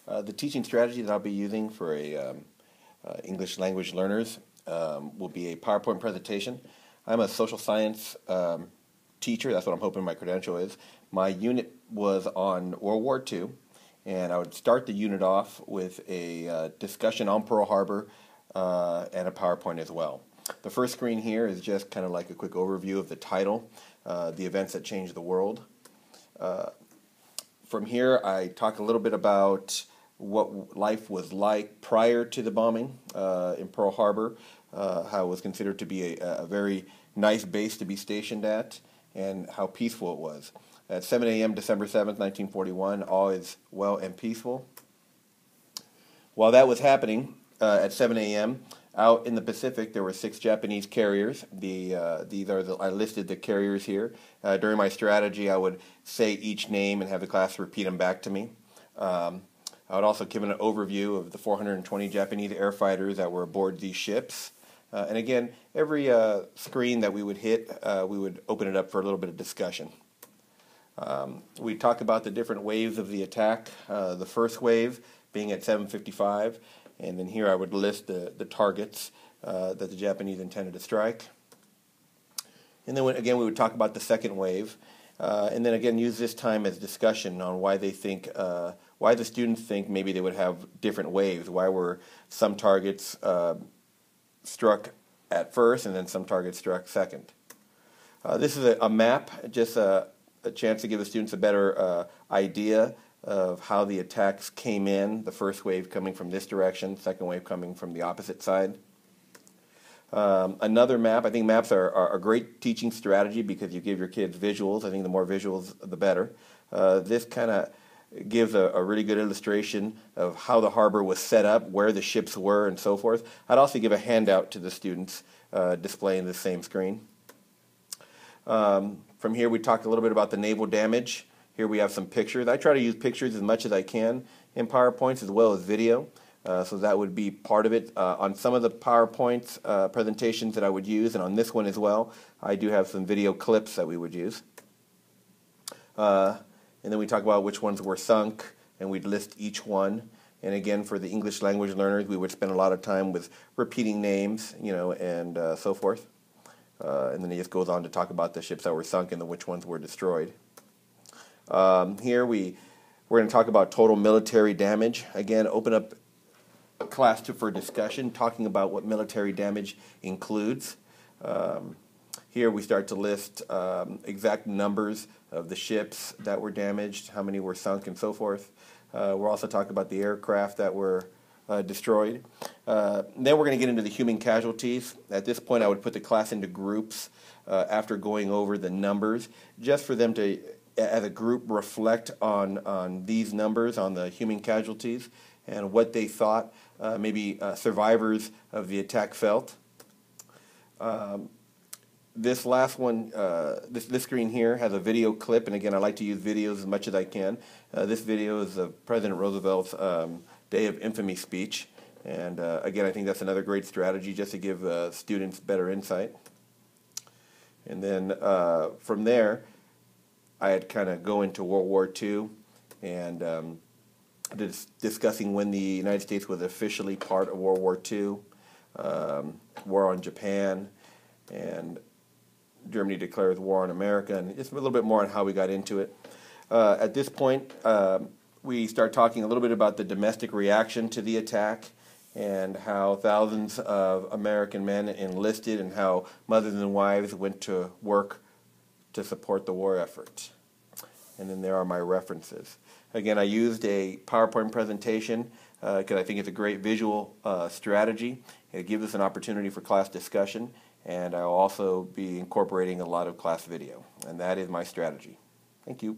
The teaching strategy that I'll be using for English language learners will be a PowerPoint presentation. I'm a social science teacher. That's what I'm hoping my credential is. My unit was on World War II, and I would start the unit off with a discussion on Pearl Harbor and a PowerPoint as well. The first screen here is just kind of like a quick overview of the title, the events that changed the world. From here, I talk a little bit about what life was like prior to the bombing in Pearl Harbor, how it was considered to be a very nice base to be stationed at, and how peaceful it was. At 7 a.m. December 7th, 1941, all is well and peaceful. While that was happening, at 7 a.m., out in the Pacific, there were 6 Japanese carriers. I listed the carriers here. During my strategy, I would say each name and have the class repeat them back to me. I would also give an overview of the 420 Japanese air fighters that were aboard these ships. And again, every screen that we would hit, we would open it up for a little bit of discussion. We talk about the different waves of the attack. The first wave being at 7:55. And then here I would list the targets that the Japanese intended to strike. And then again we would talk about the second wave, and then again use this time as discussion on why they think, why the students think maybe they would have different waves. Why were some targets struck at first and then some targets struck second. This is a map, just a chance to give the students a better idea of how the attacks came in, the first wave coming from this direction, second wave coming from the opposite side. Another map, I think maps are a great teaching strategy because you give your kids visuals. I think the more visuals, the better. This kind of gives a really good illustration of how the harbor was set up, where the ships were, and so forth. I'd also give a handout to the students displaying the same screen. From here we talked a little bit about the naval damage. Here we have some pictures. I try to use pictures as much as I can in PowerPoints as well as video, so that would be part of it. On some of the PowerPoint presentations that I would use, and on this one as well, I do have some video clips that we would use. And then we talk about which ones were sunk, and we'd list each one. And again, for the English language learners, we would spend a lot of time with repeating names, and so forth. And then it just goes on to talk about the ships that were sunk and which ones were destroyed. Here we're going to talk about total military damage. Again, open up a class for discussion, talking about what military damage includes. Here we start to list exact numbers of the ships that were damaged, how many were sunk, and so forth. We're also talking about the aircraft that were destroyed. Then we're going to get into the human casualties. At this point, I would put the class into groups after going over the numbers, just for them to, as a group, reflect on these numbers, on the human casualties, and what they thought maybe survivors of the attack felt. This last one, this screen here has a video clip, and again, I like to use videos as much as I can. This video is of President Roosevelt's Day of Infamy speech, and again, I think that's another great strategy just to give students better insight. And then from there, I'd kind of go into World War II and discussing when the United States was officially part of World War II, war on Japan, and Germany declares war on America, and just a little bit more on how we got into it. At this point, we start talking a little bit about the domestic reaction to the attack and how thousands of American men enlisted and how mothers and wives went to work to support the war effort. And then there are my references. Again, I used a PowerPoint presentation because I think it's a great visual strategy. It gives us an opportunity for class discussion, and I'll also be incorporating a lot of class video. And that is my strategy. Thank you.